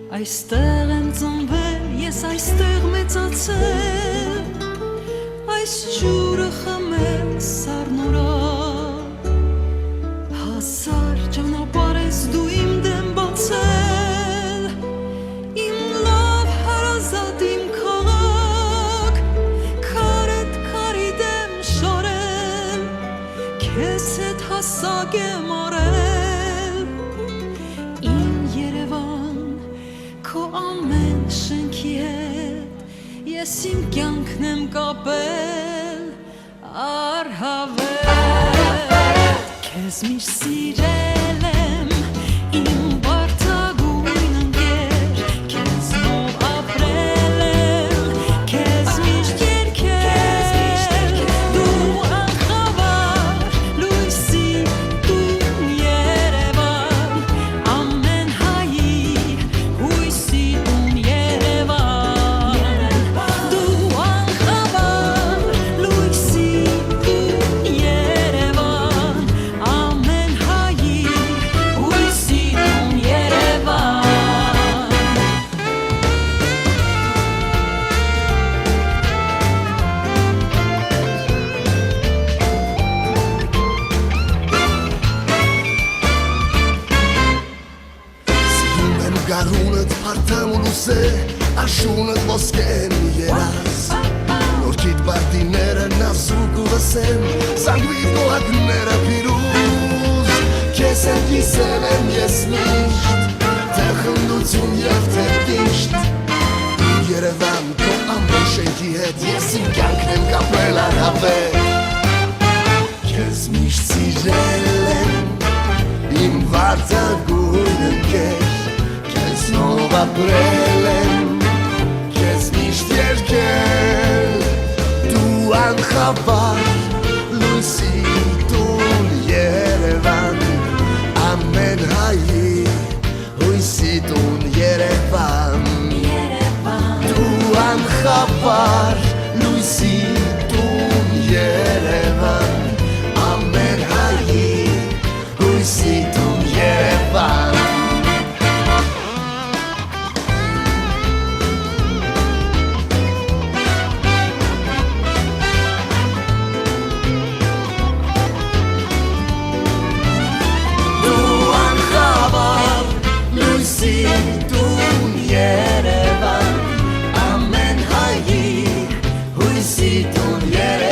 Այստեղ եմ ծնվել, ես այստեղ մեծացել, այս ջուրը խմել սառնորակ, հազար ճանապարհ ես դու իմ դեմ բացել, իմ լավ հարազատ իմ քաղաք, քարդ քարի դեմ շարել, քեզ հետ հասակ եմ արել, իմ Երևան, քո ամեն շենքի հետ, ես իմ կյանքն եմ կապել առհավետ, քեզ միշտ սիրել եմ, իմ բարդագույն ընկեր, քեզնով ապրել եմ, քեզ միշտ երգել, դու անխավար, լույսի տուն Երևան, ամեն հայի հույսի տուն Երևան, դու անխավար, լույսի տուն Երևան, ամեն հայի հույսի տուն Երևան. Սիրում եմ գարունդ հարթամ ու լուսե, աշունդ ոսկեն երաս, նորքիտ բարդիները նազուկ ու վսեմ, զանգվի կողակները պիրուզ, քեզ են կիսել եմ ես միշտ, թե խնդություն և թե տիշտ, Երևան քո ամեն շենքի հետ, ես իմ կյանքն եմ կապել առհավետ, քեզ միշտ սիրել եմ, իմ վարդագույն ընկեր, քեզնով ապրել եմ, քեզ միշտ երգել, դու անխավար, լույսի տուն Երևան, ամեն հայի հույսի տուն Երևան, դու անխավար, լույսի տուն Երևան, ամեն հայի հույսի տուն Երևան. Դու անխավար, լույսի տուն Երևան, ամեն հայի հույսի տուն Երևան.